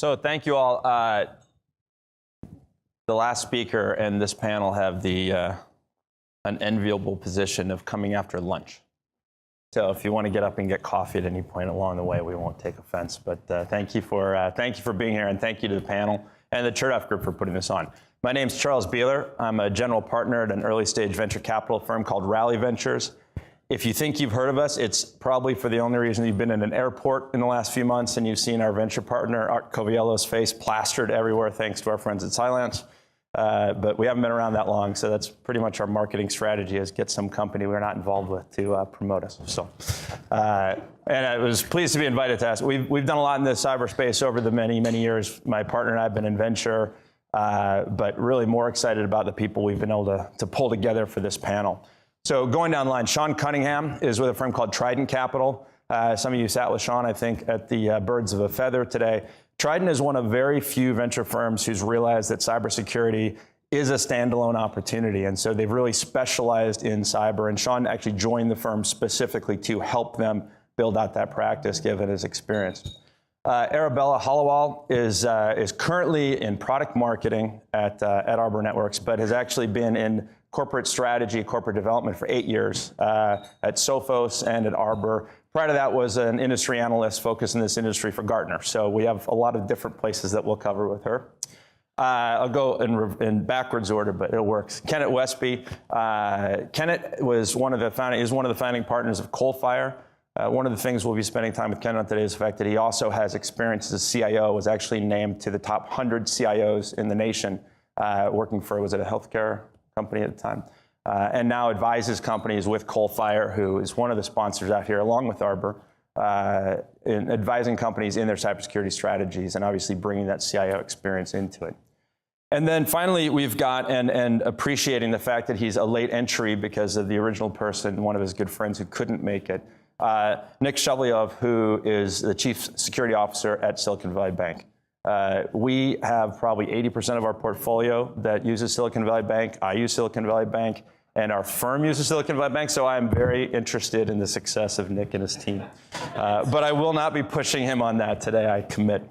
So thank you all. The last speaker and this panel have the an enviable position of coming after lunch. So if you want to get up and get coffee at any point along the way, we won't take offense. But thank you for being here, and thank you to the panel and the Chertoff group for putting this on. My name's Charles Beeler. I'm a general partner at an early stage venture capital firm called Rally Ventures. If you think you've heard of us, it's probably for the only reason you've been in an airport in the last few months and you've seen our venture partner, Coviello's face plastered everywhere thanks to our friends at Cylance. But we haven't been around that long, so that's pretty much our marketing strategy, is get some company we're not involved with to promote us. So, and I was pleased to be invited to ask. We've done a lot in the cyberspace over the many, many years. My partner and I have been in venture, but really more excited about the people we've been able to pull together for this panel. So going down the line, Sean Cunningham is with a firm called Trident Capital. Some of you sat with Sean, I think, at the Birds of a Feather today. Trident is one of very few venture firms who's realized that cybersecurity is a standalone opportunity, and so they've really specialized in cyber, and Sean actually joined the firm specifically to help them build out that practice, given his experience. Arabella Hollowell is currently in product marketing at Arbor Networks, but has actually been in corporate strategy, corporate development for 8 years at Sophos and at Arbor. Prior to that was an industry analyst focused in this industry for Gartner. So we have a lot of different places that we'll cover with her. I'll go in backwards order, but it works. Kenneth Westby. Kenneth was one of the founding partners of Coalfire. One of the things we'll be spending time with Kenneth on today is the fact that he also has experience as a CIO, was actually named to the top 100 CIOs in the nation, working for, was it a healthcare company at the time? And now advises companies with Coalfire, who is one of the sponsors out here, along with Arbor, in advising companies in their cybersecurity strategies, and obviously bringing that CIO experience into it. And then finally, we've got, and appreciating the fact that he's a late entry because of the original person, one of his good friends who couldn't make it, Nick Shovlyov, who is the Chief Security Officer at Silicon Valley Bank. We have probably 80% of our portfolio that uses Silicon Valley Bank. I use Silicon Valley Bank, and our firm uses Silicon Valley Bank, so I'm very interested in the success of Nick and his team. But I will not be pushing him on that today, I commit.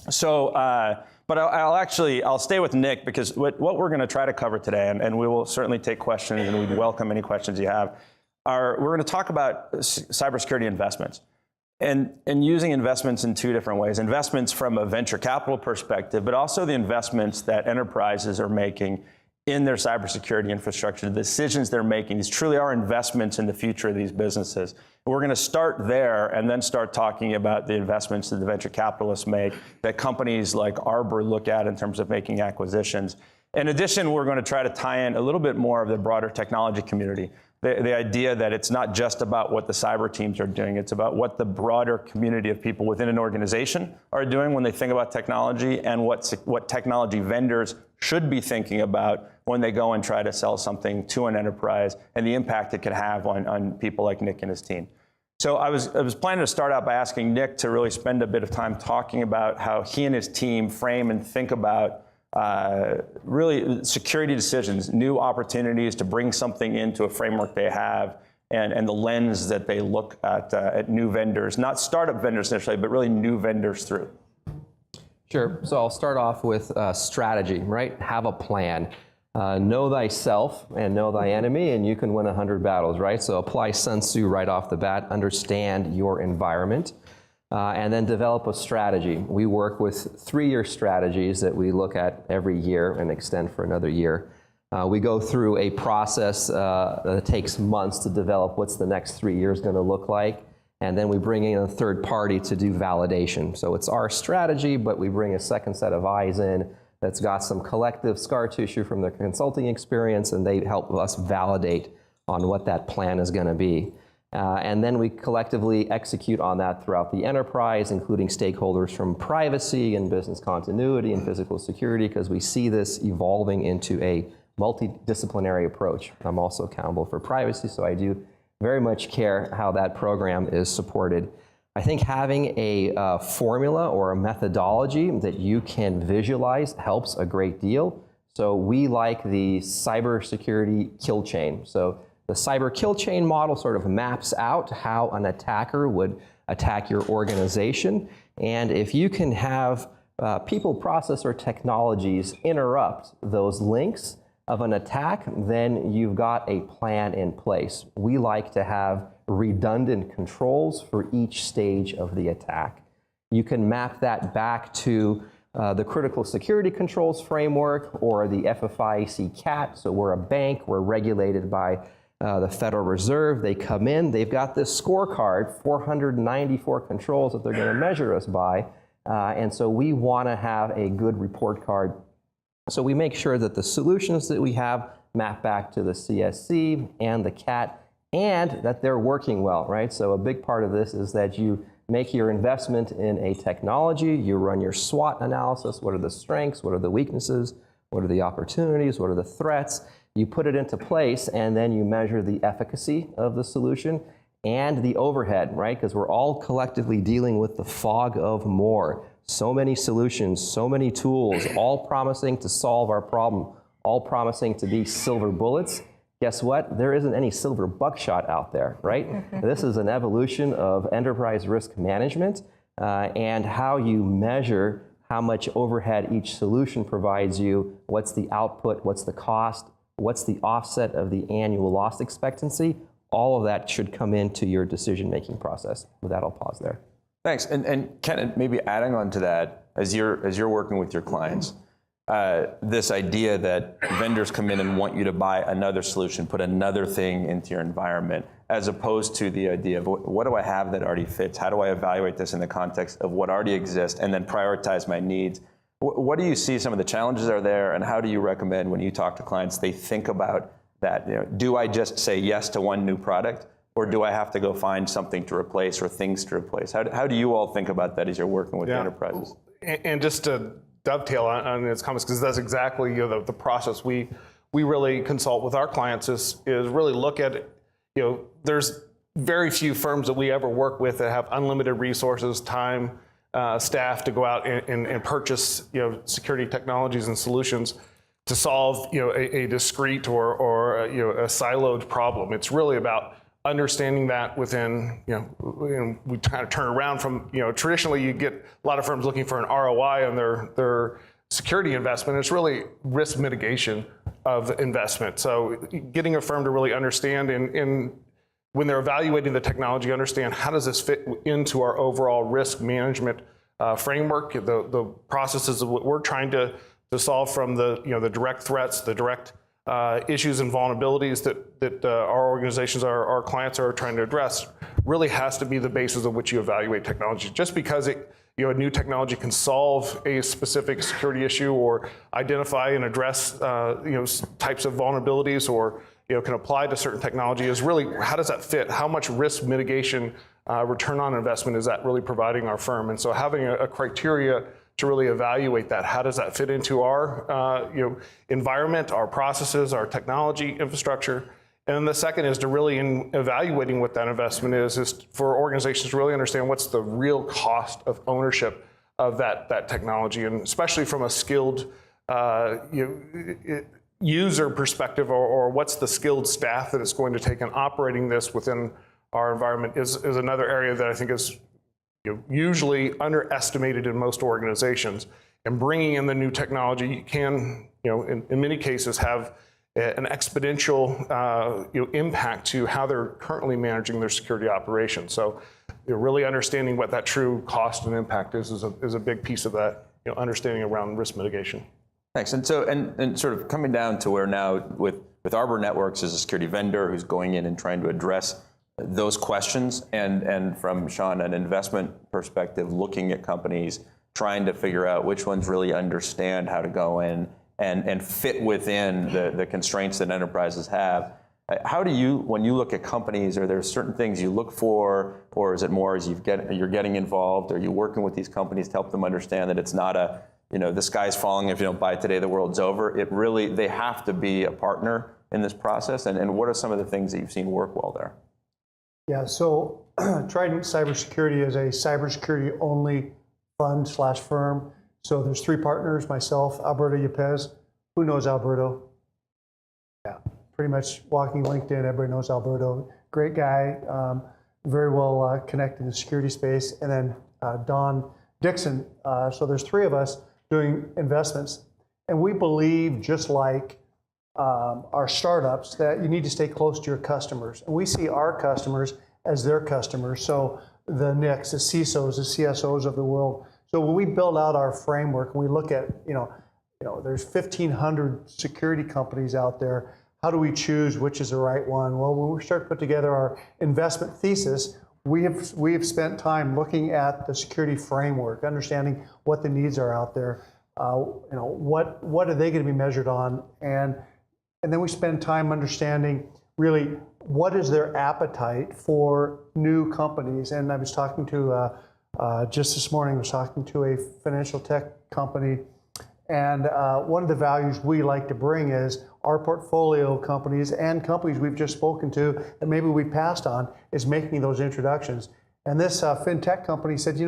So, but I'll stay with Nick, because what we're going to try to cover today, and we will certainly take questions, and we'd welcome any questions you have, we're going to talk about cybersecurity investments. And using investments in two different ways. Investments from a venture capital perspective, but also the investments that enterprises are making in their cybersecurity infrastructure, the decisions they're making. These truly are investments in the future of these businesses. And we're going to start there and then start talking about the investments that the venture capitalists make, that companies like Arbor look at in terms of making acquisitions. In addition, we're going to try to tie in a little bit more of the broader technology community. The idea that it's not just about what the cyber teams are doing, it's about what the broader community of people within an organization are doing when they think about technology, and what technology vendors should be thinking about when they go and try to sell something to an enterprise, and the impact it could have on people like Nick and his team. So I was planning to start out by asking Nick to really spend a bit of time talking about how he and his team frame and think about really security decisions, new opportunities to bring something into a framework they have, and the lens that they look at new vendors, not startup vendors necessarily, but really new vendors through. Sure. So I'll start off with strategy, right? Have a plan. Know thyself and know thy enemy, and you can win 100 battles, right? So apply Sun Tzu right off the bat, understand your environment. And then develop a strategy. We work with 3-year strategies that we look at every year and extend for another year. We go through a process that takes months to develop what's the next 3 years going to look like. And then we bring in a third party to do validation. So it's our strategy, but we bring a second set of eyes in that's got some collective scar tissue from their consulting experience, and they help us validate on what that plan is going to be. And then we collectively execute on that throughout the enterprise, including stakeholders from privacy and business continuity and physical security, because we see this evolving into a multidisciplinary approach. I'm also accountable for privacy, so I do very much care how that program is supported. I think having a formula or a methodology that you can visualize helps a great deal. So we like the cybersecurity kill chain. So the cyber kill chain model sort of maps out how an attacker would attack your organization. And if you can have people, process, or technologies interrupt those links of an attack, then you've got a plan in place. We like to have redundant controls for each stage of the attack. You can map that back to the critical security controls framework or the FFIEC CAT. So we're a bank, we're regulated by the Federal Reserve. They come in, they've got this scorecard, 494 controls that they're going to measure us by. And so we want to have a good report card. So we make sure that the solutions that we have map back to the CSC and the CAT, and that they're working well, right? So a big part of this is that you make your investment in a technology, you run your SWOT analysis, what are the strengths, what are the weaknesses, what are the opportunities, what are the threats, you put it into place, and then you measure the efficacy of the solution and the overhead, right? Because we're all collectively dealing with the fog of more. So many solutions, so many tools, all promising to solve our problem, all promising to be silver bullets. Guess what? There isn't any silver buckshot out there, right? This is an evolution of enterprise risk management and how you measure how much overhead each solution provides you, what's the output, what's the cost, what's the offset of the annual loss expectancy. All of that should come into your decision-making process. With that, I'll pause there. Thanks. And Ken, maybe adding on to that, as you're working with your clients, this idea that vendors come in and want you to buy another solution, put another thing into your environment, as opposed to the idea of what do I have that already fits? How do I evaluate this in the context of what already exists and then prioritize my needs? What do you see some of the challenges are there, and how do you recommend when you talk to clients they think about that? You know, do I just say yes to one new product, or do I have to go find something to replace or things to replace? How do you all think about that as you're working with the enterprises? And just to dovetail on his comments, because that's exactly the process we really consult with our clients is really look at it. There's very few firms that we ever work with that have unlimited resources, time, staff to go out and purchase security technologies and solutions to solve a discrete or a siloed problem. It's really about understanding that within, we kind of turn around from, traditionally you get a lot of firms looking for an ROI on their security investment. It's really risk mitigation of the investment. So getting a firm to really understand and when they're evaluating the technology, understand how does this fit into our overall risk management framework, the processes of what we're trying to solve from the direct threats, the direct issues and vulnerabilities that our organizations, our clients are trying to address, really has to be the basis of which you evaluate technology. Just because a new technology can solve a specific security issue or identify and address types of vulnerabilities or can apply to certain technology is really, how does that fit? How much risk mitigation return on investment is that really providing our firm? And so having a criteria to really evaluate that. How does that fit into our environment, our processes, our technology infrastructure? And then the second is to really, in evaluating what that investment is for organizations to really understand what's the real cost of ownership of that technology, and especially from a skilled user perspective, or what's the skilled staff that it's going to take in operating this within our environment is another area that I think is usually underestimated in most organizations. And bringing in the new technology, you can, in many cases, have an exponential impact to how they're currently managing their security operations. So, really understanding what that true cost and impact is a big piece of that, understanding around risk mitigation. Thanks. And so, and sort of coming down to where now with Arbor Networks as a security vendor who's going in and trying to address those questions, and from Sean, an investment perspective, looking at companies, trying to figure out which ones really understand how to go in and fit within the constraints that enterprises have. How do you, when you look at companies, are there certain things you look for, or is it more as you're getting involved? Are you working with these companies to help them understand that it's not a, the sky's falling, if you don't buy today, the world's over? It really, they have to be a partner in this process. And what are some of the things that you've seen work well there? Yeah, so Trident Cybersecurity is a cybersecurity only fund/firm. So there's three partners, myself, Alberto Yepez. Who knows Alberto? Yeah, pretty much walking LinkedIn, everybody knows Alberto. Great guy, very well connected in the security space. And then Don Dixon. So there's three of us doing investments. And we believe, just like our startups, that you need to stay close to your customers. And we see our customers as their customers. So the NICs, the CISOs, the CSOs of the world. So when we build out our framework and we look at, there's 1,500 security companies out there. How do we choose which is the right one? Well, when we start to put together our investment thesis, we have spent time looking at the security framework, understanding what the needs are out there. What are they going to be measured on? And then we spend time understanding really what is their appetite for new companies. And I was talking to, just this morning, I was talking to a financial tech company. And one of the values we like to bring is our portfolio companies and companies we've just spoken to that maybe we passed on is making those introductions. And this fintech company said,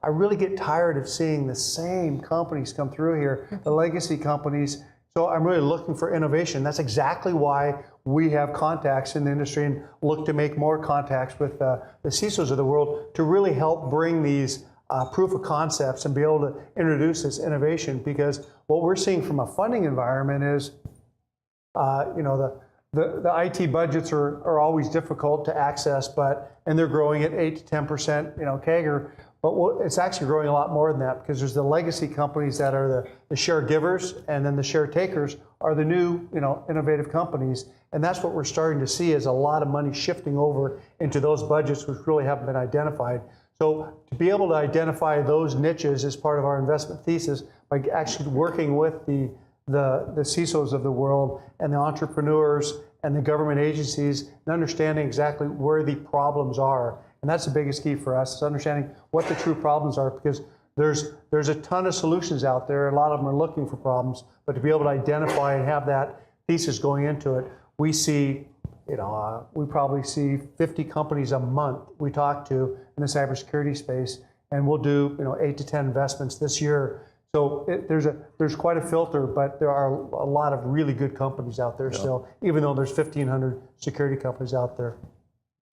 I really get tired of seeing the same companies come through here, the legacy companies. So I'm really looking for innovation. That's exactly why we have contacts in the industry and look to make more contacts with the CISOs of the world to really help bring these proof of concepts and be able to introduce this innovation. Because what we're seeing from a funding environment is, the IT budgets are always difficult to access, and they're growing at 8 to 10%, CAGR. But it's actually growing a lot more than that, because there's the legacy companies that are the share givers, and then the share takers are the new, innovative companies. And that's what we're starting to see, is a lot of money shifting over into those budgets which really haven't been identified. So to be able to identify those niches as part of our investment thesis by actually working with the CISOs of the world and the entrepreneurs and the government agencies and understanding exactly where the problems are. And that's the biggest key for us, is understanding what the true problems are, because there's a ton of solutions out there. A lot of them are looking for problems, but to be able to identify and have that thesis going into it, we see, we probably see 50 companies a month we talk to in the cybersecurity space, and we'll do 8 to 10 investments this year. So there's quite a filter, but there are a lot of really good companies out there still, even though there's 1,500 security companies out there.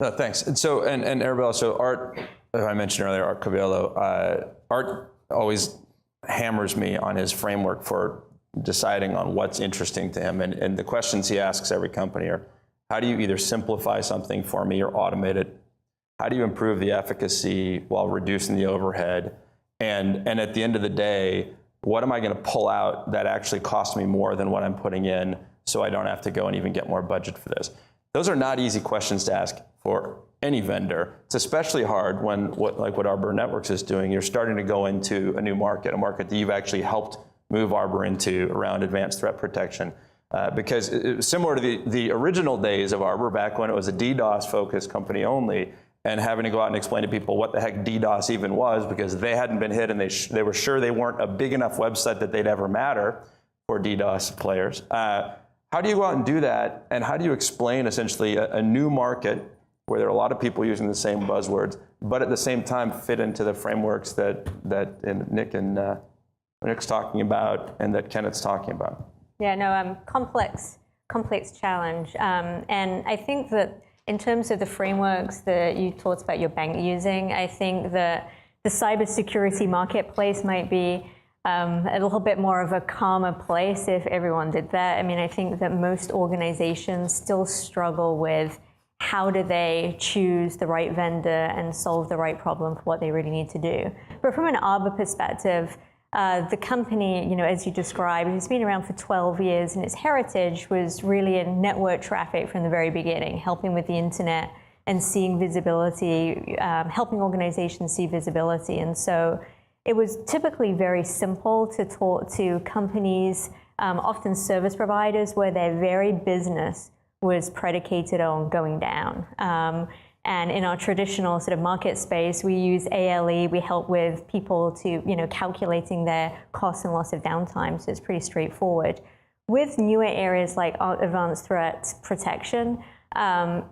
No, thanks. And so, and Arabella, so Art, I mentioned earlier, Art Coviello, Art always hammers me on his framework for deciding on what's interesting to him. And the questions he asks every company are, how do you either simplify something for me or automate it? How do you improve the efficacy while reducing the overhead? And at the end of the day, what am I going to pull out that actually costs me more than what I'm putting in, so I don't have to go and even get more budget for this? Those are not easy questions to ask for any vendor. It's especially hard when, like what Arbor Networks is doing, you're starting to go into a new market, a market that you've actually helped move Arbor into around advanced threat protection. Because it was similar to the original days of Arbor, back when it was a DDoS-focused company only, and having to go out and explain to people what the heck DDoS even was, because they hadn't been hit and they were sure they weren't a big enough website that they'd ever matter for DDoS players. How do you go out and do that, and how do you explain essentially a new market where there are a lot of people using the same buzzwords, but at the same time fit into the frameworks that Nick's talking about and that Kenneth's talking about? Yeah, no, complex challenge. And I think that in terms of the frameworks that you talked about your bank using, I think that the cybersecurity marketplace might be a little bit more of a calmer place if everyone did that. I mean, I think that most organizations still struggle with how do they choose the right vendor and solve the right problem for what they really need to do. But from an Arbor perspective, the company, as you described, it's been around for 12 years, and its heritage was really in network traffic from the very beginning, helping with the internet and seeing visibility, helping organizations see visibility. And so it was typically very simple to talk to companies, often service providers, where their very business was predicated on going down. And in our traditional sort of market space, we use ALE. We help with people to, calculating their cost and loss of downtime. So it's pretty straightforward. With newer areas like advanced threat protection,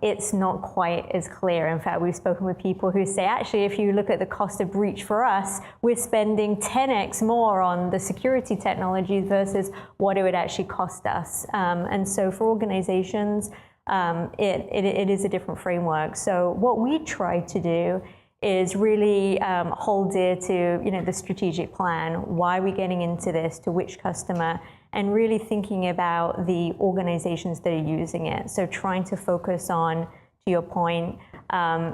it's not quite as clear. In fact, we've spoken with people who say, actually, if you look at the cost of breach for us, we're spending 10x more on the security technologies versus what it would actually cost us. And so for organizations, it is a different framework. So what we try to do is really hold dear to the strategic plan. Why are we getting into this? To which customer? And really thinking about the organizations that are using it. So trying to focus on, to your point,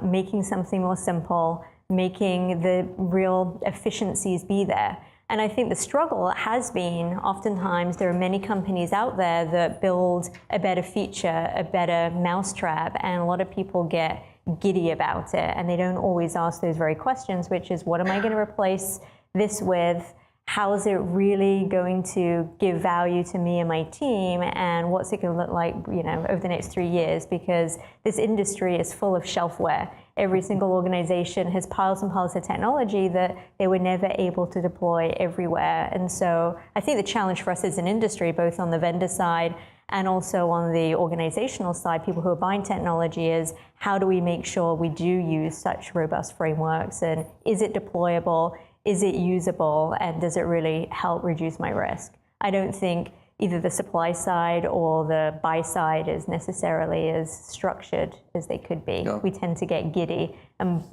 making something more simple, making the real efficiencies be there. And I think the struggle has been, oftentimes there are many companies out there that build a better feature, a better mousetrap, and a lot of people get giddy about it, and they don't always ask those very questions, which is, what am I going to replace this with? How is it really going to give value to me and my team? And what's it going to look like, over the next 3 years? Because this industry is full of shelfware. Every single organization has piles and piles of technology that they were never able to deploy everywhere. And so I think the challenge for us as an industry, both on the vendor side and also on the organizational side, people who are buying technology, is how do we make sure we do use such robust frameworks? And is it deployable? Is it usable? And does it really help reduce my risk? I don't think either the supply side or the buy side is necessarily as structured as they could be. Yeah. We tend to get giddy and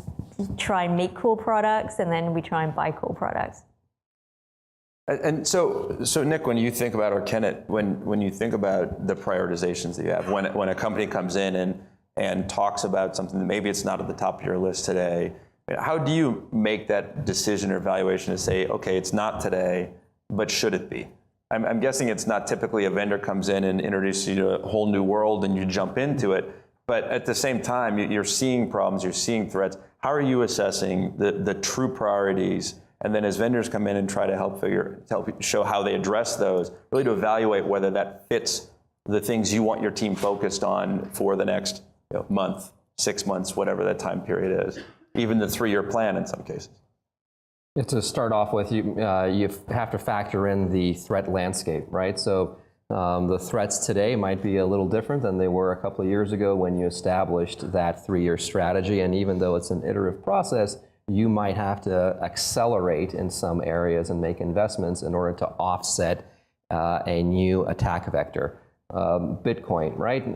try and make cool products, and then we try and buy cool products. And so Nick, when you think about, or Kenneth, when you think about the prioritizations that you have, when a company comes in and talks about something that maybe it's not at the top of your list today, how do you make that decision or evaluation to say, okay, it's not today, but should it be? I'm guessing it's not typically a vendor comes in and introduces you to a whole new world and you jump into it, but at the same time, you're seeing problems, you're seeing threats. How are you assessing the true priorities? And then as vendors come in and try to help show how they address those, really to evaluate whether that fits the things you want your team focused on for the next month, 6 months, whatever that time period is, even the 3-year plan in some cases. To start off with, you have to factor in the threat landscape, right? So the threats today might be a little different than they were a couple of years ago when you established that 3-year strategy. And even though it's an iterative process, you might have to accelerate in some areas and make investments in order to offset a new attack vector. Bitcoin, right?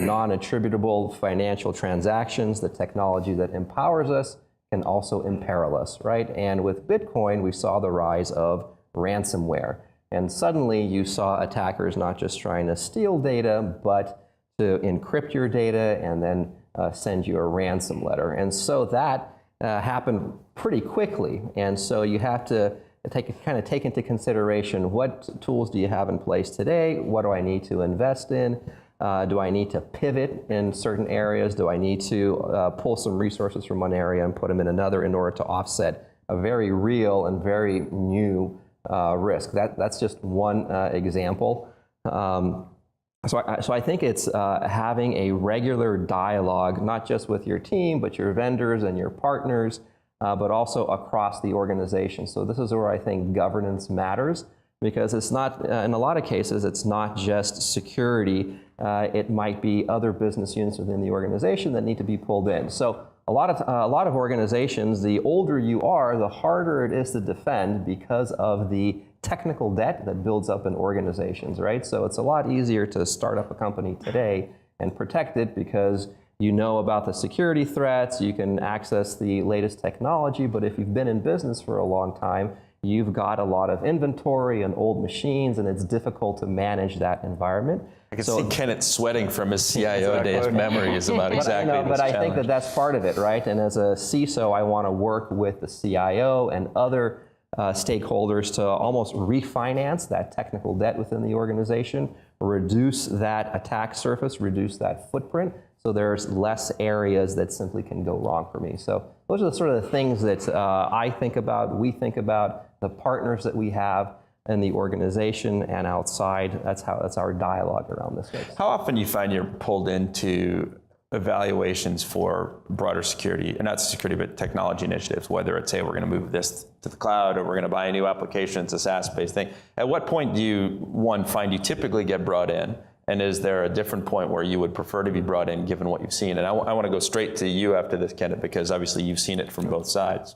Non-attributable financial transactions, the technology that empowers us, can also imperil us, right? And with Bitcoin, we saw the rise of ransomware. And suddenly you saw attackers not just trying to steal data, but to encrypt your data and then send you a ransom letter. And so that happened pretty quickly. And so you have to take into consideration, what tools do you have in place today? What do I need to invest in? Do I need to pivot in certain areas? Do I need to pull some resources from one area and put them in another in order to offset a very real and very new risk? That's just one example. So I think it's having a regular dialogue, not just with your team, but your vendors and your partners, but also across the organization. So this is where I think governance matters, because it's not, in a lot of cases, it's not just security. It might be other business units within the organization that need to be pulled in. So a lot of organizations, the older you are, the harder it is to defend because of the technical debt that builds up in organizations, right? So it's a lot easier to start up a company today and protect it because you know about the security threats, you can access the latest technology, but if you've been in business for a long time, you've got a lot of inventory and old machines, and it's difficult to manage that environment. I can see Kenneth sweating from his CIO days. Memories about exactly this But I challenge. think that's part of it, right? And as a CISO, I want to work with the CIO and other stakeholders to almost refinance that technical debt within the organization, reduce that attack surface, reduce that footprint, so there's less areas that simply can go wrong for me. So those are the sort of the things that I think about, we think about, the partners that we have in the organization and outside. That's our dialogue around this case. How often do you find you're pulled into evaluations for broader security, and not security, but technology initiatives, whether it's, say, we're going to move this to the cloud or we're going to buy a new application, it's a SaaS-based thing. At what point do you, one, find you typically get brought in? And is there a different point where you would prefer to be brought in given what you've seen? And I want to go straight to you after this, Kenneth, because obviously you've seen it from both sides.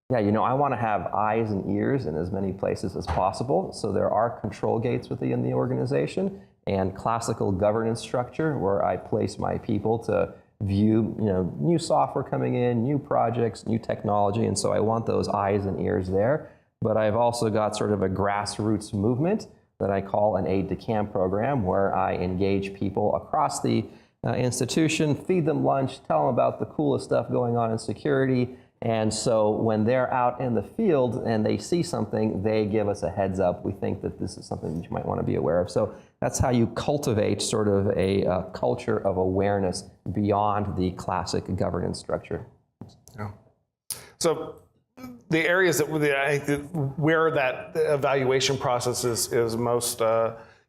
Yeah, I want to have eyes and ears in as many places as possible. So there are control gates within the organization and classical governance structure where I place my people to view, new software coming in, new projects, new technology, and so I want those eyes and ears there. But I've also got sort of a grassroots movement that I call an aid-to-camp program, where I engage people across the institution, feed them lunch, tell them about the coolest stuff going on in security. And so when they're out in the field and they see something, they give us a heads up. We think that this is something that you might want to be aware of. So that's how you cultivate sort of a culture of awareness beyond the classic governance structure. Yeah. So the areas where that evaluation process is most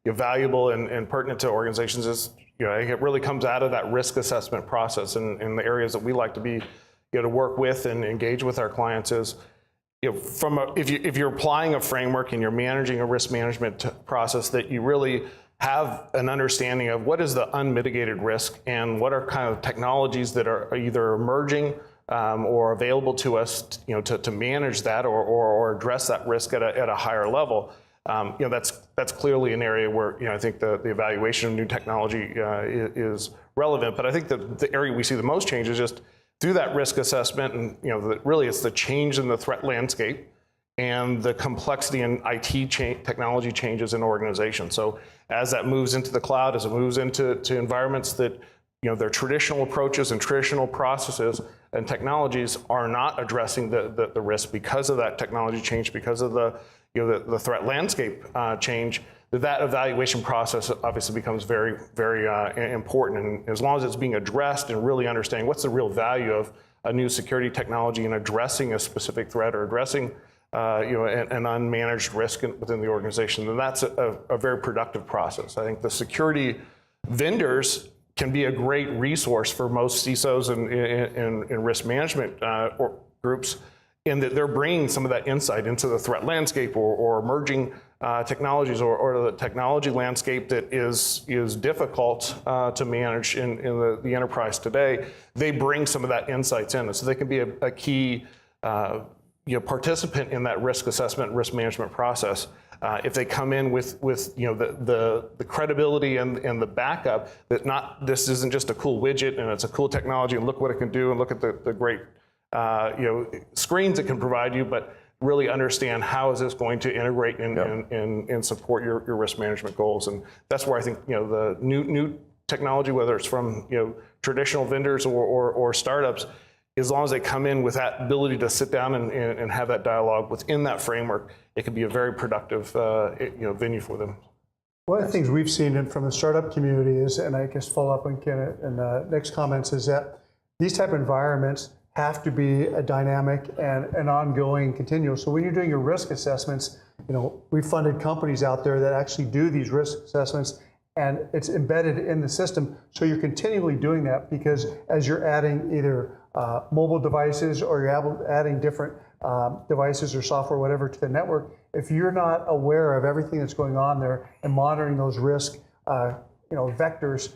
valuable and pertinent to organizations is, it really comes out of that risk assessment process, and the areas that we like to be, to work with and engage with our clients is, if you're applying a framework and you're managing a risk management process, that you really have an understanding of what is the unmitigated risk and what are kind of technologies that are either emerging or available to us, to manage that or address that risk at a higher level. That's clearly an area where I think the evaluation of new technology is relevant. But I think the area we see the most change is just through that risk assessment, and really it's the change in the threat landscape and the complexity in IT technology changes in organizations. So as that moves into the cloud, as it moves into environments that their traditional approaches and traditional processes and technologies are not addressing the risk because of that technology change, because of the threat landscape change, that evaluation process obviously becomes very, very important. And as long as it's being addressed and really understanding what's the real value of a new security technology and addressing a specific threat or addressing an unmanaged risk within the organization, then that's a very productive process. I think the security vendors can be a great resource for most CISOs and risk management groups, in that they're bringing some of that insight into the threat landscape or emerging technologies or the technology landscape that is difficult to manage in the enterprise today. They bring some of that insights in, so they can be a key participant in that risk assessment, risk management process. If they come in with the credibility and the backup that this isn't just a cool widget and it's a cool technology and look what it can do and look at the great screens it can provide you, but really understand how is this going to integrate and support your risk management goals. And that's where I think the new technology, whether it's from traditional vendors or startups, as long as they come in with that ability to sit down and have that dialogue within that framework, it can be a very productive venue for them. One of the things we've seen from the startup community is, and I guess follow up on Ken in the next comments, is that these type of environments have to be a dynamic and an ongoing continual. So when you're doing your risk assessments, we've funded companies out there that actually do these risk assessments, and it's embedded in the system. So you're continually doing that, because as you're adding either mobile devices or you're adding different devices or software, whatever, to the network, if you're not aware of everything that's going on there and monitoring those risk vectors,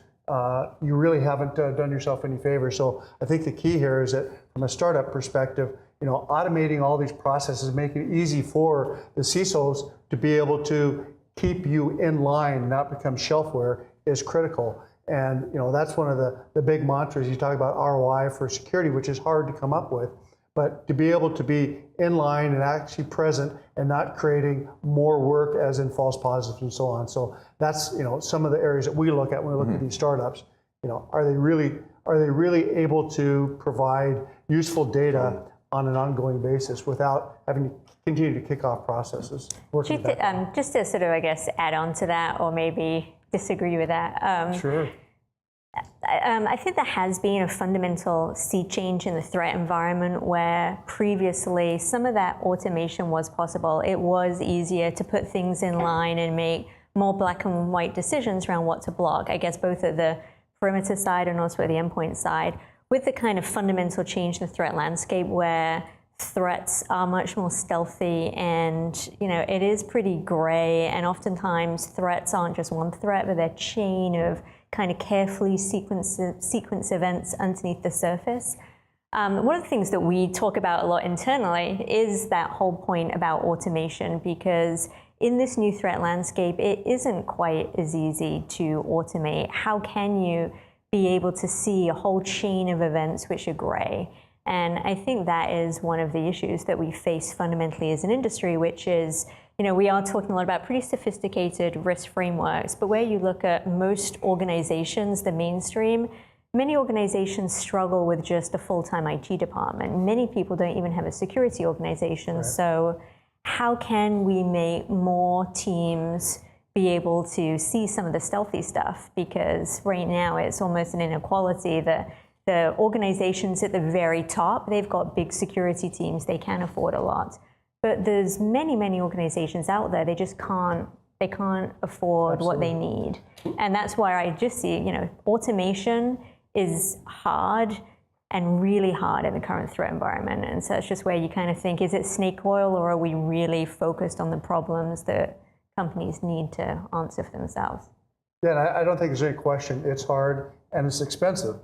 you really haven't done yourself any favor. So I think the key here is that from a startup perspective, automating all these processes, making it easy for the CISOs to be able to keep you in line, not become shelfware, is critical. And that's one of the big mantras. You talk about ROI for security, which is hard to come up with, but to be able to be in line and actually present and not creating more work as in false positives and so on. So that's some of the areas that we look at when we look at these startups. Are they really able to provide useful data on an ongoing basis without having to continue to kick off processes? Just to sort of, I guess, add on to that, or maybe disagree with that. Sure. I think there has been a fundamental sea change in the threat environment, where previously some of that automation was possible. It was easier to put things in line and make more black and white decisions around what to block, I guess both at the perimeter side and also at the endpoint side. With the kind of fundamental change in the threat landscape, where threats are much more stealthy and it is pretty gray, and oftentimes threats aren't just one threat, but they're a chain of kind of carefully sequence events underneath the surface. One of the things that we talk about a lot internally is that whole point about automation, because in this new threat landscape, it isn't quite as easy to automate. How can you be able to see a whole chain of events which are gray. And I think that is one of the issues that we face fundamentally as an industry, which is, we are talking a lot about pretty sophisticated risk frameworks, but where you look at most organizations, the mainstream, many organizations struggle with just a full-time IT department. Many people don't even have a security organization. Right. So how can we make more teams be able to see some of the stealthy stuff? Because right now it's almost an inequality that the organizations at the very top, they've got big security teams, they can afford a lot. But there's many, many organizations out there, they just can't afford what they need. And that's why I just see, automation is hard and really hard in the current threat environment. And so it's just where you kind of think, is it snake oil, or are we really focused on the problems that companies need to answer for themselves? Yeah, and I don't think there's any question. It's hard and it's expensive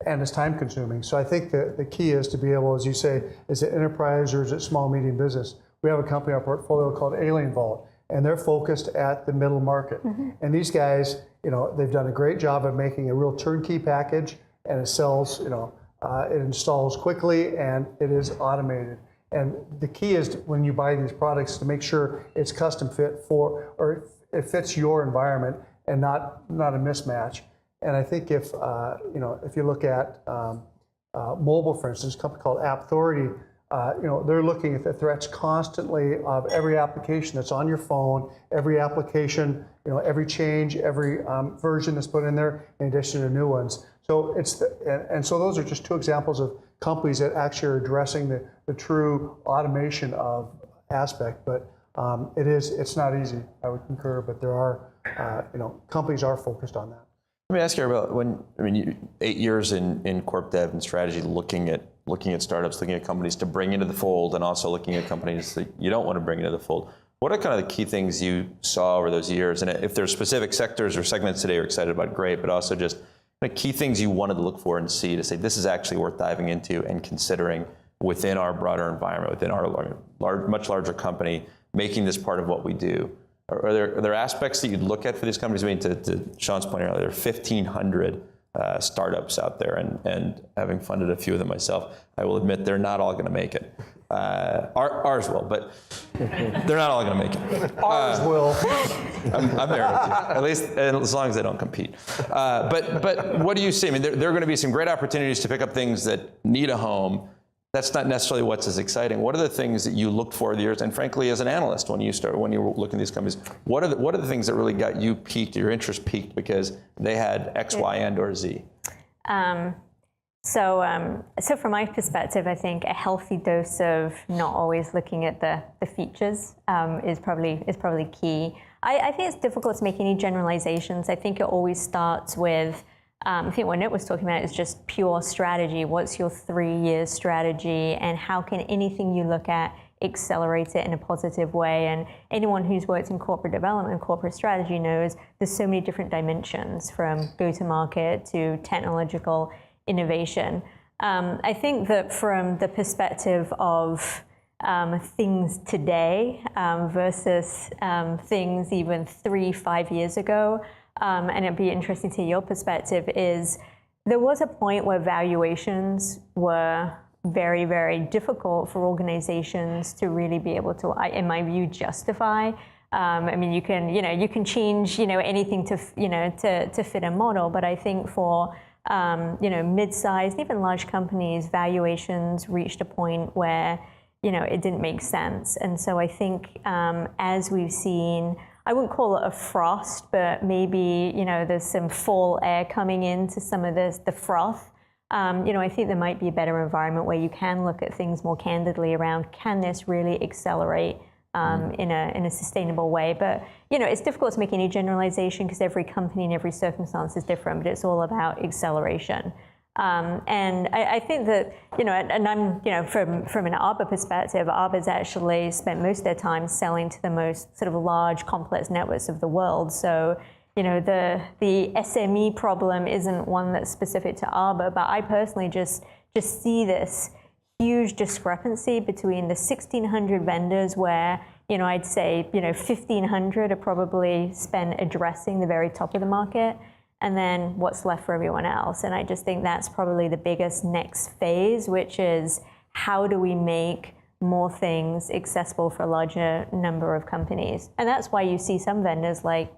and it's time consuming. So I think the key is to be able, as you say, is it enterprise or is it small, medium business? We have a company in our portfolio called Alien Vault, and they're focused at the middle market. Mm-hmm. And these guys, they've done a great job of making a real turnkey package, and it sells, it installs quickly and it is automated. And the key is when you buy these products to make sure it's custom fit for, or it fits your environment and not a mismatch. And I think if you look at mobile, for instance, a company called App Authority, they're looking at the threats constantly of every application that's on your phone, every application, every change, every version that's put in there, in addition to new ones. So so those are just two examples of companies that actually are addressing the true automation of aspect. But it's not easy. I would concur, but there are companies are focused on that. Let me ask you about 8 years in corp dev and strategy, looking at startups, looking at companies to bring into the fold, and also looking at companies that you don't want to bring into the fold. What are kind of the key things you saw over those years? And if there's specific sectors or segments today you're excited about, great, but also just the key things you wanted to look for and see to say this is actually worth diving into and considering within our broader environment, within our much larger company, making this part of what we do. Are there aspects that you'd look at for these companies? To Sean's point earlier, there are 1,500 startups out there, and having funded a few of them myself, I will admit they're not all going to make it. Ours will, but they're not all going to make it. Ours will. I'm there with you, at least as long as they don't compete. But what do you see? There are going to be some great opportunities to pick up things that need a home. That's not necessarily what's as exciting. What are the things that you looked for the years, and frankly, as an analyst, when you were looking at these companies, what are the things that really got you piqued, your interest piqued because they had X, Y, and or Z? So from my perspective, I think a healthy dose of not always looking at the features is probably key. I think it's difficult to make any generalizations. I think it always starts with I think what Nick was talking about is just pure strategy. What's your 3-year strategy, and how can anything you look at accelerate it in a positive way? And anyone who's worked in corporate development, corporate strategy knows there's so many different dimensions, from go-to-market to technological innovation. I think that from the perspective of things today versus things even 3-5 years ago, and it'd be interesting to hear your perspective, is there was a point where valuations were very, very difficult for organizations to really be able to, in my view, justify. You can change, anything to fit a model, but I think for mid-sized, even large companies, valuations reached a point where it didn't make sense. And so I think as we've seen, I wouldn't call it a frost, but maybe there's some fall air coming into some of the froth. I think there might be a better environment where you can look at things more candidly around, can this really accelerate in a sustainable way? But it's difficult to make any generalization because every company and every circumstance is different, but it's all about acceleration. And I think that, and I'm, from an Arbor perspective, Arbor's actually spent most of their time selling to the most sort of large, complex networks of the world. So, the SME problem isn't one that's specific to Arbor, but I personally just see this huge discrepancy between the 1,600 vendors where, I'd say, 1,500 are probably spent addressing the very top of the market. and then what's left for everyone else. And I just think that's probably the biggest next phase, which is how do we make more things accessible for a larger number of companies. And that's why you see some vendors like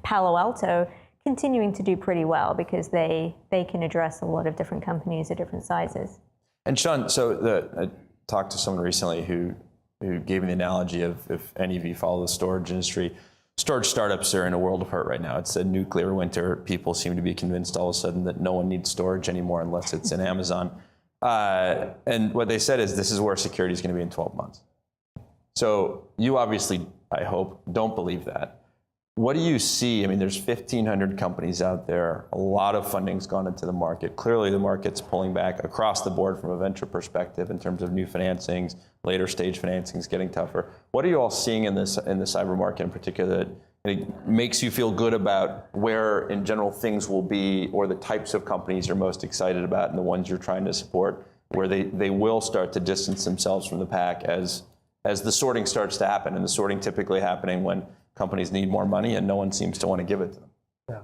Palo Alto continuing to do pretty well, because they can address a lot of different companies at different sizes. And Sean, I talked to someone recently who gave me the analogy of, if any of you follow the storage industry, storage startups are in a world apart right now. It's a nuclear winter. People seem to be convinced all of a sudden that no one needs storage anymore unless it's in Amazon. And what they said is this is where security is going to be in 12 months. So you obviously, I hope, don't believe that. What do you see? I mean, there's 1,500 companies out there. A lot of funding's gone into the market. Clearly, the market's pulling back across the board from a venture perspective in terms of new financings, later stage financings getting tougher. What are you all seeing in the cyber market in particular that makes you feel good about where, in general, things will be, or the types of companies you're most excited about and the ones you're trying to support, where they will start to distance themselves from the pack as the sorting starts to happen, and the sorting typically happening when companies need more money and no one seems to want to give it to them? Yeah.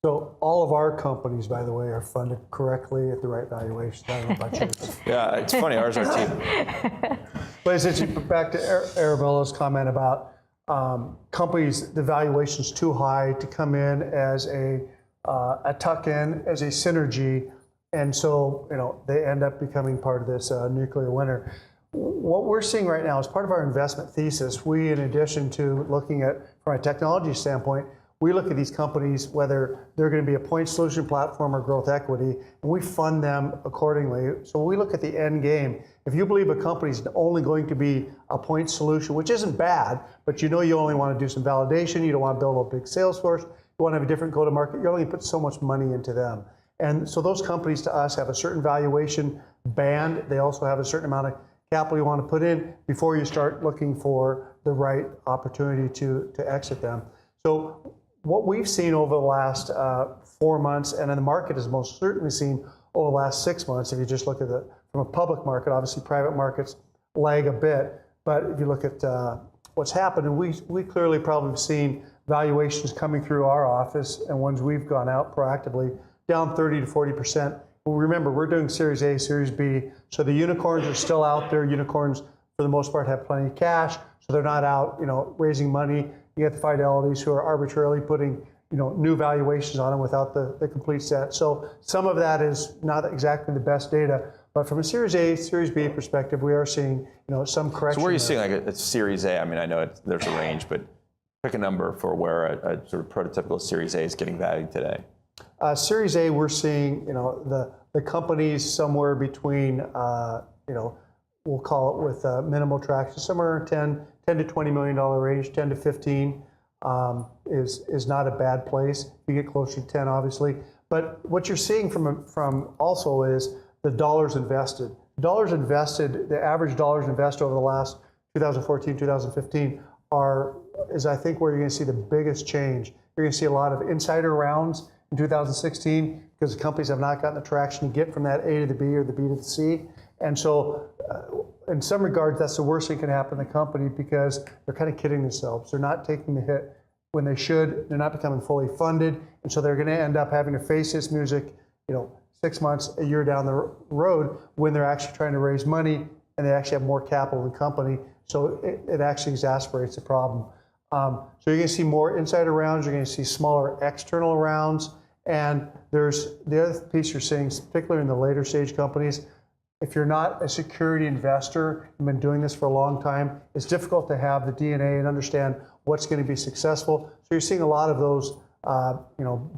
So all of our companies, by the way, are funded correctly at the right valuation. I don't know about yours. Yeah, it's funny, ours are too. But since you back to Arabella's comment about companies, the valuation's too high to come in as a tuck-in, as a synergy, and so they end up becoming part of this nuclear winter. What we're seeing right now is part of our investment thesis. We, in addition to looking at, from a technology standpoint, we look at these companies, whether they're going to be a point solution platform or growth equity, and we fund them accordingly. So we look at the end game. If you believe a company is only going to be a point solution, which isn't bad, but you only want to do some validation, you don't want to build a big sales force, you want to have a different go-to-market, you only put so much money into them. And so those companies to us have a certain valuation band. They also have a certain amount of capital you want to put in before you start looking for the right opportunity to exit them. So what we've seen over the last 4 months, and then the market has most certainly seen over the last 6 months, if you just look at from a public market, obviously private markets lag a bit, but if you look at what's happened, and we clearly probably have seen valuations coming through our office and ones we've gone out proactively, down 30 to 40%. Remember, we're doing Series A, Series B, so the unicorns are still out there. Unicorns, for the most part, have plenty of cash, so they're not out, raising money. You get the Fidelities who are arbitrarily putting, new valuations on them without the complete set. So some of that is not exactly the best data, but from a Series A, Series B perspective, we are seeing, some correction. So where are you there. seeing a Series A? I mean, I know there's a range, but pick a number for where a sort of prototypical Series A is getting valued today. Series A, we're seeing, the companies somewhere between, we'll call it with minimal traction, somewhere 10 to $20 million range, 10 to 15 is not a bad place. You get closer to 10, obviously. But what you're seeing from also is the dollars invested. Dollars invested, the average dollars invested over the last 2014, 2015 is I think where you're going to see the biggest change. You're going to see a lot of insider rounds in 2016 because the companies have not gotten the traction to get from that A to the B or the B to the C. And so in some regards, that's the worst thing that can happen in the company because they're kind of kidding themselves. They're not taking the hit when they should. They're not becoming fully funded. And so they're going to end up having to face this music, 6 months, a year down the road when they're actually trying to raise money and they actually have more capital in the company. So it actually exacerbates the problem. So you're going to see more insider rounds. You're going to see smaller external rounds. And there's the other piece you're seeing, particularly in the later stage companies, if you're not a security investor and been doing this for a long time, it's difficult to have the DNA and understand what's going to be successful. So you're seeing a lot of those,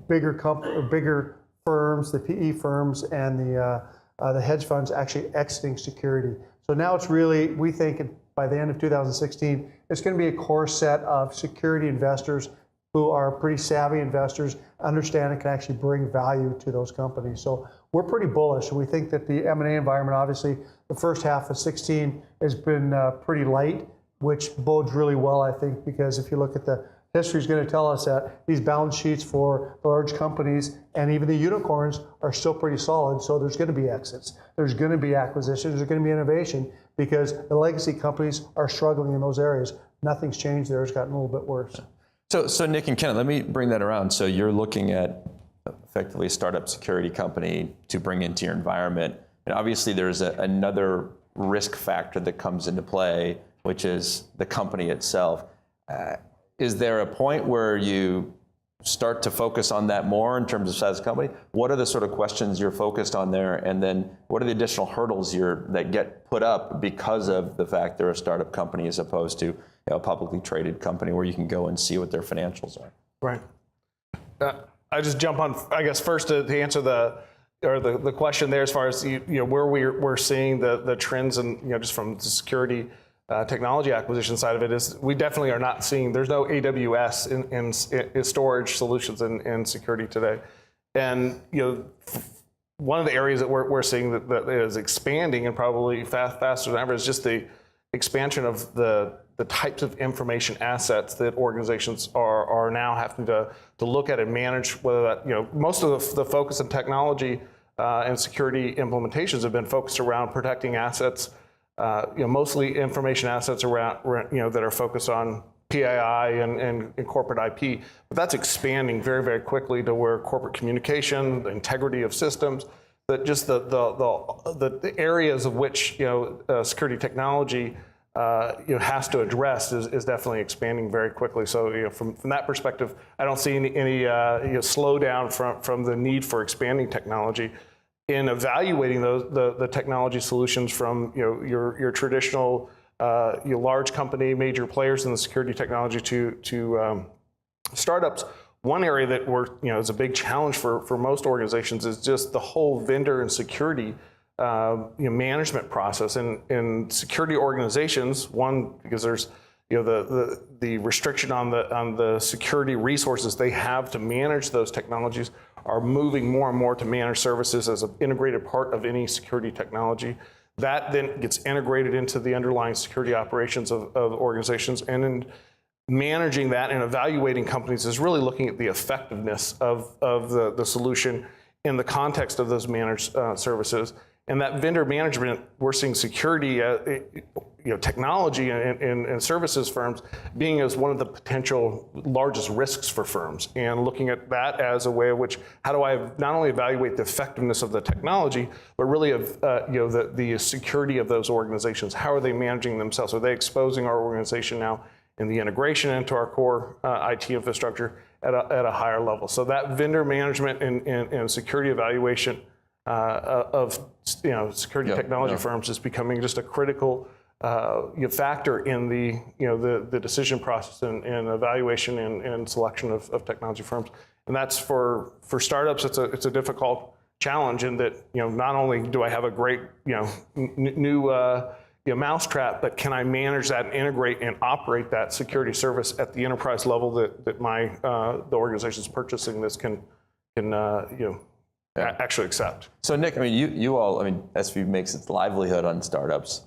bigger firms, the PE firms, and the hedge funds actually exiting security. So now it's really, we think by the end of 2016, it's going to be a core set of security investors who are pretty savvy investors, understand and can actually bring value to those companies. So we're pretty bullish, and we think that the M&A environment, obviously, the first half of 16 has been pretty light, which bodes really well, I think, because if you look at the history is going to tell us that these balance sheets for the large companies and even the unicorns are still pretty solid. So there's going to be exits. There's going to be acquisitions. There's going to be innovation because the legacy companies are struggling in those areas. Nothing's changed there. It's gotten a little bit worse. So Nick and Ken, let me bring that around. So you're looking at effectively a startup security company to bring into your environment. And obviously there's another risk factor that comes into play, which is the company itself. Is there a point where you start to focus on that more in terms of size of company? What are the sort of questions you're focused on there? And then what are the additional hurdles that get put up because of the fact they're a startup company as opposed to a publicly traded company where you can go and see what their financials are? Right. I just jump on, I guess, first to answer the question there as far as where we're seeing the trends and just from the security technology acquisition side of it is we definitely are not seeing, there's no AWS in storage solutions in security today. And one of the areas that we're seeing that is expanding and probably faster than ever is just the expansion of the types of information assets that organizations are now having to look at and manage, whether that, most of the focus in technology and security implementations have been focused around protecting assets, mostly information assets around, that are focused on PII and corporate IP. But that's expanding very, very quickly to where corporate communication, the integrity of systems, that just the areas of which security technology has to address is definitely expanding very quickly. So from that perspective, I don't see any slowdown from the need for expanding technology. In evaluating the technology solutions from your traditional large company, major players in the security technology to startups, one area that is a big challenge for most organizations is just the whole vendor and security management process. In security organizations, one, because there's the restriction on the security resources they have to manage those technologies are moving more and more to managed services as an integrated part of any security technology. That then gets integrated into the underlying security operations of organizations. And in managing that and evaluating companies is really looking at the effectiveness of the solution in the context of those managed services. And that vendor management, we're seeing security, technology and services firms being as one of the potential largest risks for firms, and looking at that as a way of which, how do I not only evaluate the effectiveness of the technology, but really of the security of those organizations. How are they managing themselves? Are they exposing our organization now in the integration into our core IT infrastructure at a higher level? So that vendor management and security evaluation of security technology firms is becoming just a critical factor in the decision process and evaluation and selection of technology firms. And that's for startups. It's a difficult challenge in that not only do I have a great new mousetrap, but can I manage that and integrate and operate that security service at the enterprise level that the organizations purchasing this can actually accept. So Nick, you all, SV makes its livelihood on startups.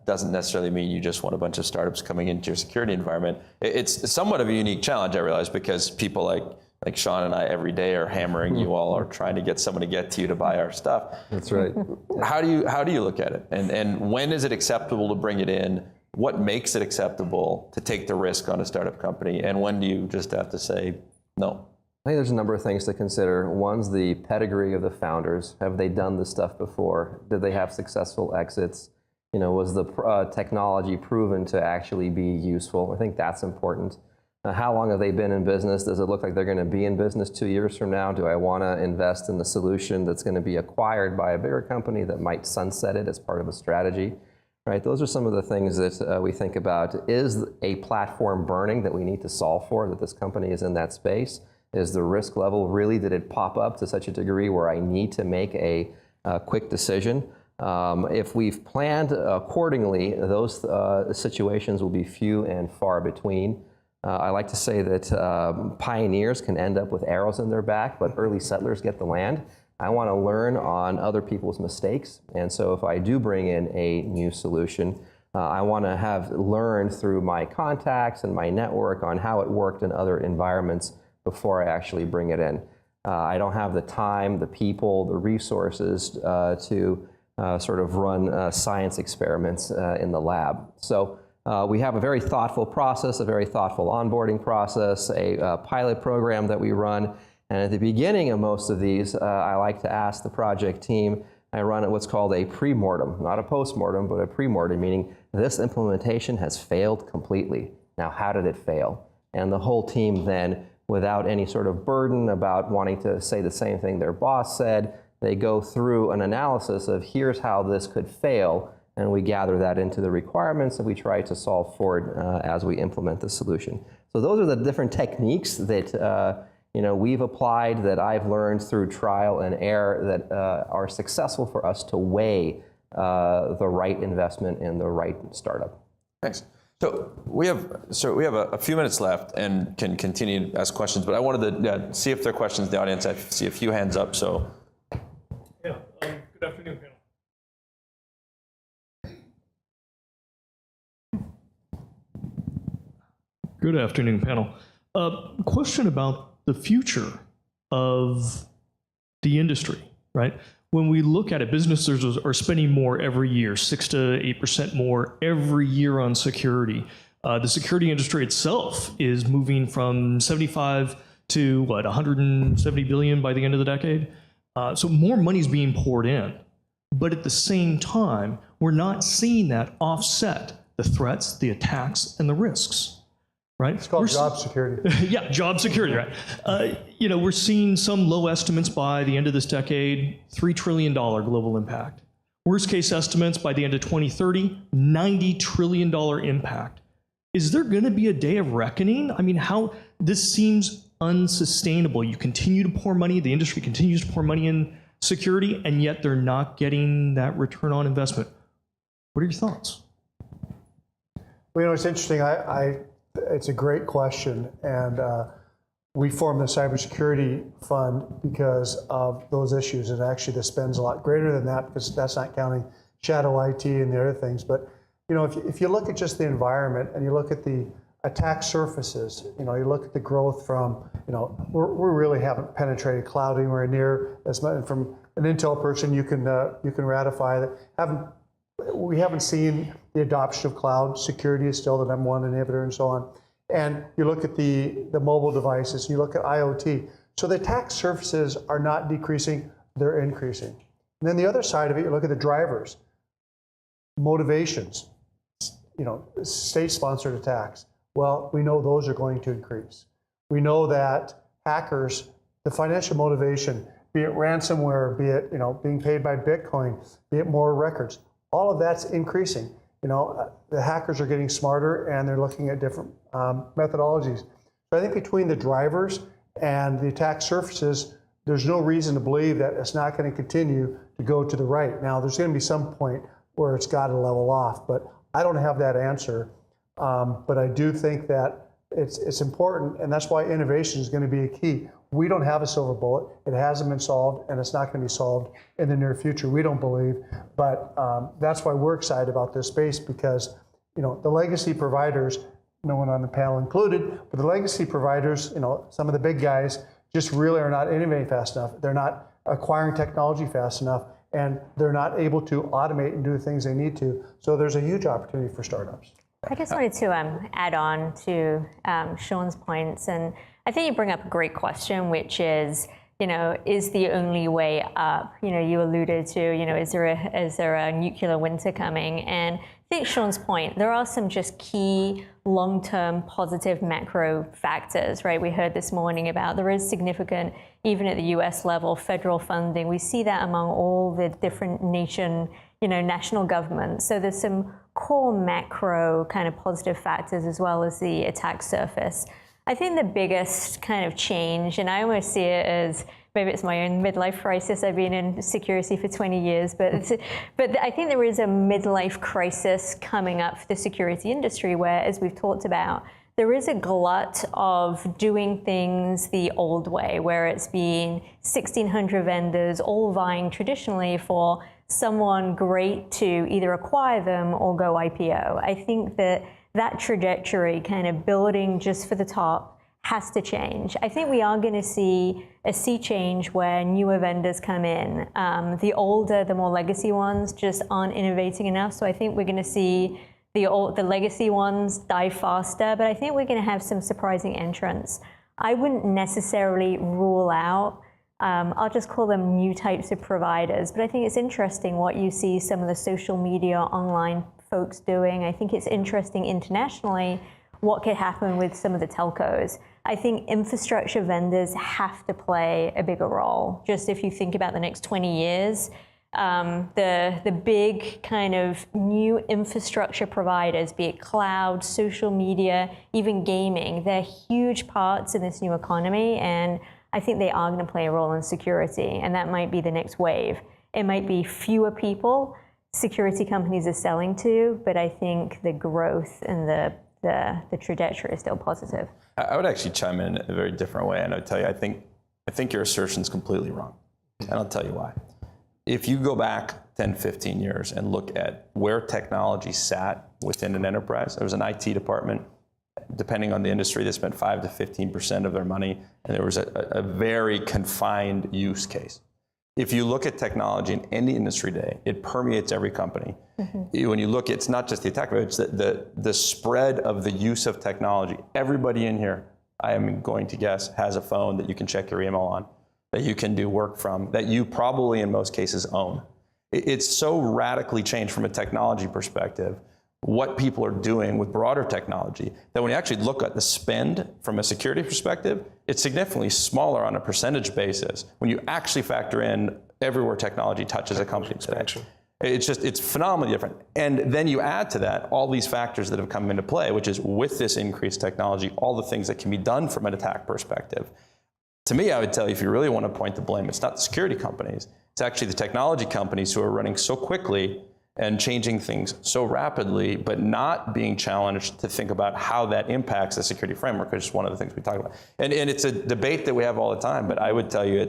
Doesn't necessarily mean you just want a bunch of startups coming into your security environment. It's somewhat of a unique challenge, I realize, because people like Sean and I every day are hammering you all, or trying to get someone to get to you to buy our stuff. That's right. How do you look at it? And when is it acceptable to bring it in? What makes it acceptable to take the risk on a startup company? And when do you just have to say no? I think there's a number of things to consider. One's the pedigree of the founders. Have they done this stuff before? Did they have successful exits? Was the technology proven to actually be useful? I think that's important. How long have they been in business? Does it look like they're going to be in business 2 years from now? Do I want to invest in the solution that's going to be acquired by a bigger company that might sunset it as part of a strategy? Right? Those are some of the things that we think about. Is a platform burning that we need to solve for, that this company is in that space? Is the risk level really, did it pop up to such a degree where I need to make a quick decision? If we've planned accordingly, those situations will be few and far between. I like to say that pioneers can end up with arrows in their back, but early settlers get the land. I want to learn on other people's mistakes. And so if I do bring in a new solution, I want to have learned through my contacts and my network on how it worked in other environments before I actually bring it in. I don't have the time, the people, the resources to sort of run science experiments in the lab. So we have a very thoughtful process, a very thoughtful onboarding process, a pilot program that we run, And at the beginning of most of these, I like to ask the project team, I run what's called a pre-mortem, not a post-mortem, but a pre-mortem, meaning this implementation has failed completely. Now, how did it fail? And the whole team then, without any sort of burden about wanting to say the same thing their boss said, they go through an analysis of here's how this could fail, and we gather that into the requirements and we try to solve for it as we implement the solution. So those are the different techniques that we've applied, that I've learned through trial and error, that are successful for us to weigh the right investment in the right startup. Thanks. So we have a few minutes left and can continue to ask questions, but I wanted to see if there are questions in the audience. I see a few hands up, so. Yeah, good afternoon, panel. Good afternoon, panel. Question about the future of the industry, right? When we look at it, businesses are spending more every year, 6 to 8% more every year on security. The security industry itself is moving from 75 to 170 billion by the end of the decade. So more money is being poured in. But at the same time, we're not seeing that offset the threats, the attacks, and the risks. Right? It's called job security. Yeah, job security, right? We're seeing some low estimates by the end of this decade, $3 trillion global impact. Worst case estimates by the end of 2030, $90 trillion impact. Is there going to be a day of reckoning? I mean, this seems unsustainable. You continue to pour money, the industry continues to pour money in security, and yet they're not getting that return on investment. What are your thoughts? Well, it's interesting. It's a great question, and we formed the Cybersecurity Fund because of those issues, and actually the spend's a lot greater than that because that's not counting shadow IT and the other things. But if you look at just the environment and you look at the attack surfaces, you look at the growth from, we really haven't penetrated cloud anywhere near as much. And from an Intel person, you can ratify that. We haven't seen the adoption of cloud. Security is still the #1 inhibitor and so on. And you look at the mobile devices, you look at IoT. So the attack surfaces are not decreasing, they're increasing. And then the other side of it, you look at the drivers, motivations, state-sponsored attacks. Well, we know those are going to increase. We know that hackers, the financial motivation, be it ransomware, be it being paid by Bitcoin, be it more records, all of that's increasing. The hackers are getting smarter and they're looking at different methodologies. So I think between the drivers and the attack surfaces, there's no reason to believe that it's not going to continue to go to the right. Now, there's going to be some point where it's got to level off, but I don't have that answer. But I do think that it's important, and that's why innovation is going to be a key. We don't have a silver bullet. It hasn't been solved, and it's not going to be solved in the near future, we don't believe. But that's why we're excited about this space, because the legacy providers, no one on the panel included, but the legacy providers, some of the big guys just really are not innovating fast enough. They're not acquiring technology fast enough, and they're not able to automate and do the things they need to. So there's a huge opportunity for startups. I just wanted to add on to Sean's points, and I think you bring up a great question, which is, is the only way up? You alluded to, is there a nuclear winter coming? And I think Sean's point, there are some just key long-term positive macro factors, right? We heard this morning about there is significant, even at the US level, federal funding. We see that among all the different national governments. So there's some core macro kind of positive factors as well as the attack surface. I think the biggest kind of change, and I almost see it as, maybe it's my own midlife crisis. I've been in security for 20 years, but I think there is a midlife crisis coming up for the security industry where, as we've talked about, there is a glut of doing things the old way, where it's been 1,600 vendors all vying traditionally for someone great to either acquire them or go IPO. I think that trajectory, kind of building just for the top, has to change. I think we are going to see a sea change where newer vendors come in. The older, the more legacy ones just aren't innovating enough. So I think we're going to see the legacy ones die faster, but I think we're going to have some surprising entrants. I wouldn't necessarily rule out, I'll just call them new types of providers, but I think it's interesting what you see some of the social media online folks doing. I think it's interesting internationally what could happen with some of the telcos. I think infrastructure vendors have to play a bigger role. Just if you think about the next 20 years, the big kind of new infrastructure providers, be it cloud, social media, even gaming, they're huge parts in this new economy, and I think they are going to play a role in security, and that might be the next wave. It might be fewer people security companies are selling to, but I think the growth and the trajectory is still positive. I would actually chime in a very different way, and I would tell you, I think your assertion is completely wrong, and I'll tell you why. If you go back 10, 15 years and look at where technology sat within an enterprise, there was an IT department, depending on the industry, they spent 5 to 15% of their money, and there was a very confined use case. If you look at technology in any industry today, it permeates every company. Mm-hmm. When you look, it's not just the attack, but it's the spread of the use of technology. Everybody in here, I am going to guess, has a phone that you can check your email on, that you can do work from, that you probably in most cases own. It's so radically changed from a technology perspective, what people are doing with broader technology, that when you actually look at the spend from a security perspective, it's significantly smaller on a percentage basis when you actually factor in everywhere technology touches a company today. It's phenomenally different. And then you add to that all these factors that have come into play, which is with this increased technology, all the things that can be done from an attack perspective. To me, I would tell you, if you really want to point the blame, it's not the security companies, it's actually the technology companies who are running so quickly and changing things so rapidly, but not being challenged to think about how that impacts the security framework, which is one of the things we talk about. And it's a debate that we have all the time, but I would tell you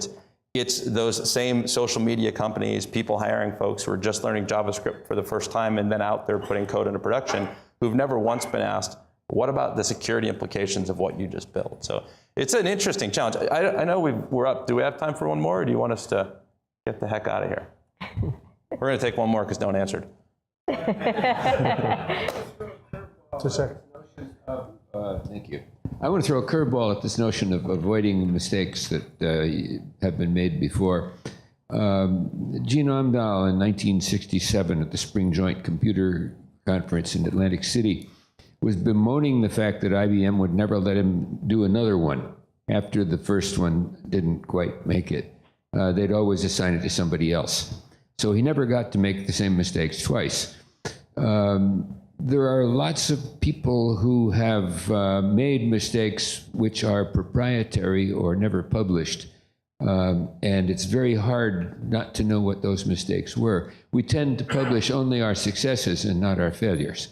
it's those same social media companies, people hiring folks who are just learning JavaScript for the first time and then out there putting code into production, who've never once been asked, what about the security implications of what you just built? So it's an interesting challenge. I know we're up. Do we have time for one more, or do you want us to get the heck out of here? We're going to take one more because no one answered. Just a second. Thank you. I want to throw a curveball at this notion of avoiding mistakes that have been made before. Gene Omdahl in 1967 at the Spring Joint Computer Conference in Atlantic City was bemoaning the fact that IBM would never let him do another one after the first one didn't quite make it. They'd always assign it to somebody else. So he never got to make the same mistakes twice. There are lots of people who have made mistakes which are proprietary or never published, and it's very hard not to know what those mistakes were. We tend to publish only our successes and not our failures.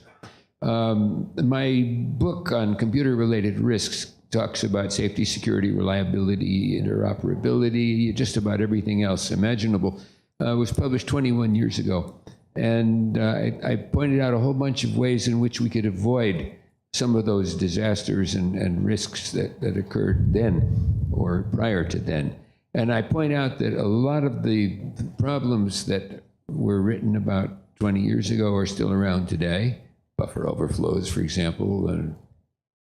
My book on computer-related risks talks about safety, security, reliability, interoperability, just about everything else imaginable. Was published 21 years ago. And I pointed out a whole bunch of ways in which we could avoid some of those disasters and risks that occurred then or prior to then. And I point out that a lot of the problems that were written about 20 years ago are still around today. Buffer overflows, for example,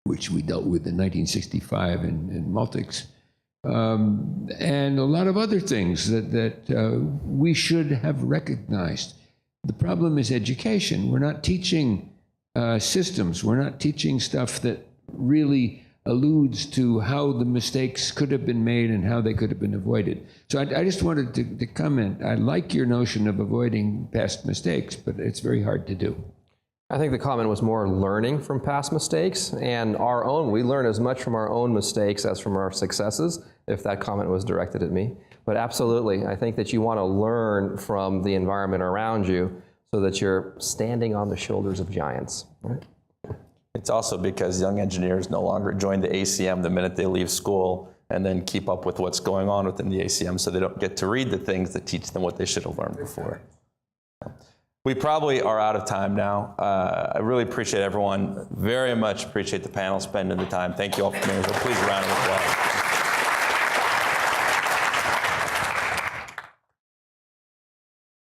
which we dealt with in 1965 in Multics. And a lot of other things that we should have recognized. The problem is education. We're not teaching systems. We're not teaching stuff that really alludes to how the mistakes could have been made and how they could have been avoided. So I just wanted to comment. I like your notion of avoiding past mistakes, but it's very hard to do. I think the comment was more learning from past mistakes and our own. We learn as much from our own mistakes as from our successes, if that comment was directed at me. But absolutely, I think that you want to learn from the environment around you so that you're standing on the shoulders of giants. Right? It's also because young engineers no longer join the ACM the minute they leave school and then keep up with what's going on within the ACM, so they don't get to read the things that teach them what they should have learned before. We probably are out of time now. I really appreciate everyone. Very much appreciate the panel spending the time. Thank you all for being here. Please round of applause.